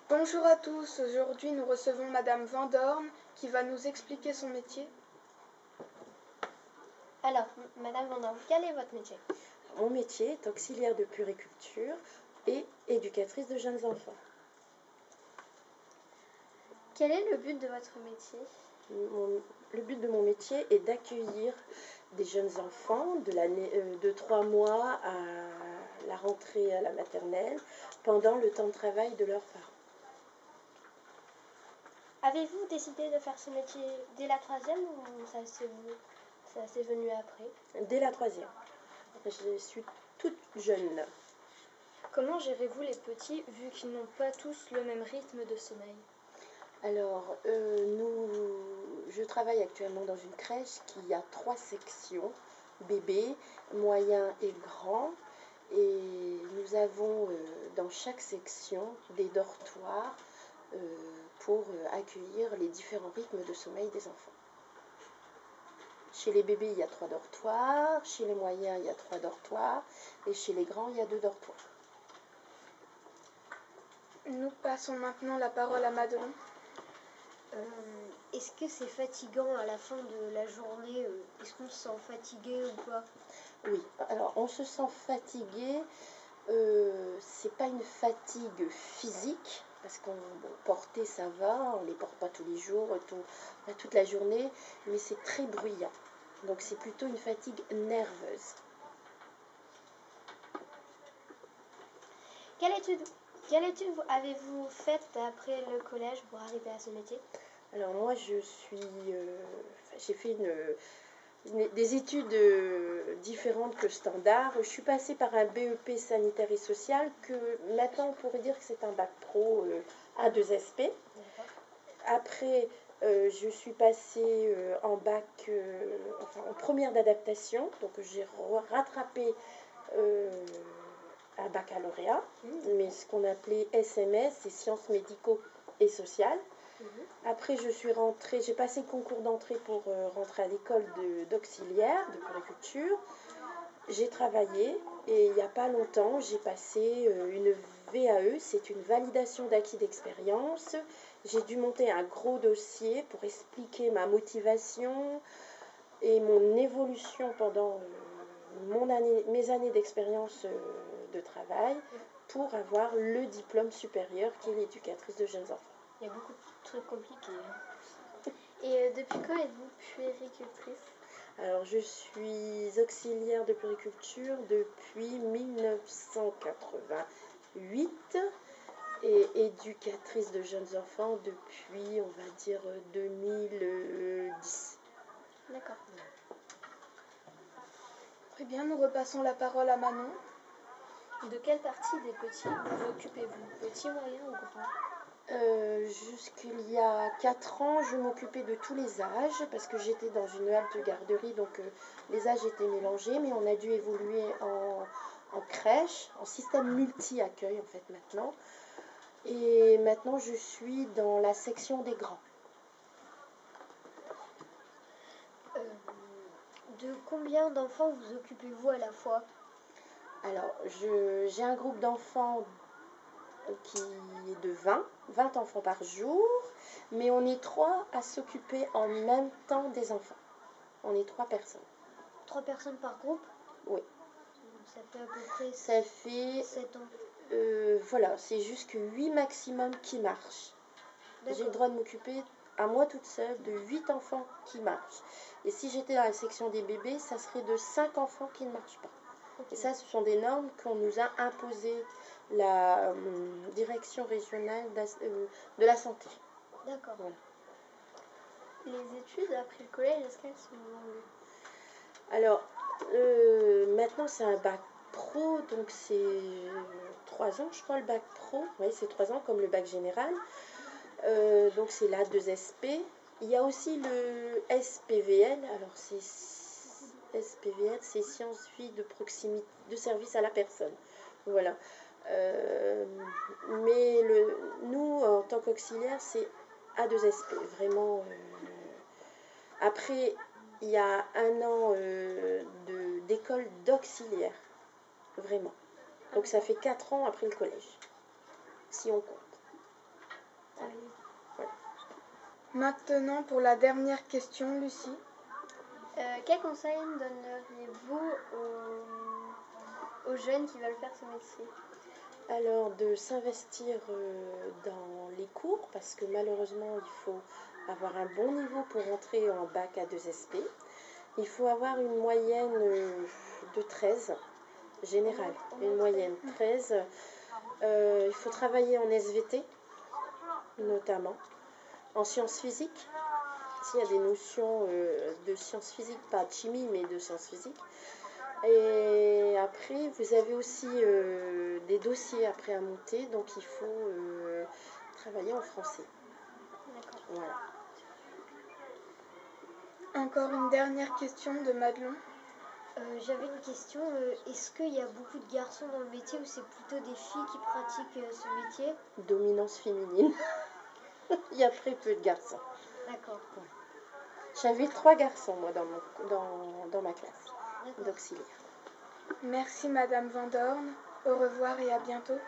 Bonjour à tous, aujourd'hui nous recevons Madame Vandorn qui va nous expliquer son métier. Alors, Madame Vendorme, quel est votre métier? Mon métier est auxiliaire de puériculture et éducatrice de jeunes enfants. Quel est le but de votre métier? Le but de mon métier est d'accueillir des jeunes enfants de 3 mois à la rentrée à la maternelle pendant le temps de travail de leurs parents. Avez-vous décidé de faire ce métier dès la troisième ou ça s'est venu après? Dès la 3e. Je suis toute jeune. Comment gérez-vous les petits vu qu'ils n'ont pas tous le même rythme de sommeil? Alors, je travaille actuellement dans une crèche qui a 3 sections, bébé, moyen et grand. Et nous avons dans chaque section des dortoirs pour accueillir les différents rythmes de sommeil des enfants. Chez les bébés, il y a 3 dortoirs, chez les moyens, il y a 3 dortoirs, et chez les grands, il y a 2 dortoirs. Nous passons maintenant la parole à Madelon. Est-ce que c'est fatigant à la fin de la journée? Est-ce qu'on se sent fatigué ou pas? Oui, alors on se sent fatigué, c'est pas une fatigue physique, parce qu'on porter ça va, on les porte pas tous les jours, toute la journée, mais c'est très bruyant. Donc c'est plutôt une fatigue nerveuse. Quelle étude avez-vous faite après le collège pour arriver à ce métier? Alors moi j'ai fait des études différentes que le standard. Je suis passée par un BEP sanitaire et social que maintenant on pourrait dire que c'est un bac pro A2SP. Après je suis passée en bac, en première d'adaptation, donc j'ai rattrapé un baccalauréat, mais ce qu'on appelait SMS, c'est sciences médicaux et sociales. Après, j'ai passé le concours d'entrée pour rentrer à l'école d'auxiliaire de puériculture. J'ai travaillé et il n'y a pas longtemps, j'ai passé une VAE, c'est une validation d'acquis d'expérience. J'ai dû monter un gros dossier pour expliquer ma motivation et mon évolution pendant mes années d'expérience de travail pour avoir le diplôme supérieur qui est l'éducatrice de jeunes enfants. Il y a beaucoup de trucs compliqués. Et depuis quand êtes-vous puéricultrice? Alors, je suis auxiliaire de puériculture depuis 1988 et éducatrice de jeunes enfants depuis, on va dire, 2010. D'accord. Très bien, nous repassons la parole à Manon. De quelle partie des petits vous occupez-vous? Petits, moyens ou grands? Jusqu'il y a 4 ans, je m'occupais de tous les âges parce que j'étais dans une halte garderie, donc les âges étaient mélangés, mais on a dû évoluer en crèche, en système multi-accueil en fait maintenant. Et maintenant, je suis dans la section des grands. De combien d'enfants vous occupez-vous à la fois? Alors, j'ai un groupe d'enfants qui est de 20 enfants par jour, mais on est 3 à s'occuper en même temps des enfants. On est 3 personnes. 3 personnes par groupe? Oui. Ça fait à peu près Ça fait 7 ans. Voilà, c'est jusque 8 maximum qui marchent. J'ai le droit de m'occuper à moi toute seule de 8 enfants qui marchent. Et si j'étais dans la section des bébés, ça serait de 5 enfants qui ne marchent pas. Okay. Et ça, ce sont des normes qu'on nous a imposées la direction régionale de la santé. D'accord. Voilà. Les études après le collège, est-ce qu'elles sont longues? Alors, maintenant c'est un bac pro, donc c'est 3 ans je crois le bac pro. Oui, c'est 3 ans comme le bac général. Donc c'est l'A2SP. Il y a aussi le SPVL. Alors c'est SPVL, c'est Sciences Vie de proximité, de service à la personne. Voilà. Mais nous, en tant qu'auxiliaire, c'est A2SP. Vraiment. Après, il y a 1 an d'école d'auxiliaire. Vraiment. Donc ça fait 4 ans après le collège. Si on compte. Maintenant, pour la dernière question, Lucie. Quel conseil donneriez-vous aux jeunes qui veulent faire ce métier? Alors, de s'investir dans les cours, parce que malheureusement, il faut avoir un bon niveau pour entrer en bac à 2 SP. Il faut avoir une moyenne de 13, générale, une moyenne 13. Il faut travailler en SVT, notamment, en sciences physiques. S'il y a des notions de sciences physiques, pas de chimie, mais de sciences physiques. Et après, vous avez aussi des dossiers après à monter, donc il faut travailler en français. D'accord. Voilà. Encore une dernière question de Madelon. J'avais une question. Est-ce qu'il y a beaucoup de garçons dans le métier ou c'est plutôt des filles qui pratiquent ce métier? Dominance féminine. Il y a très peu de garçons. D'accord. J'avais 3 garçons, moi, dans ma classe D'accord. d'auxiliaire. Merci Madame Van Dorn. Au revoir et à bientôt.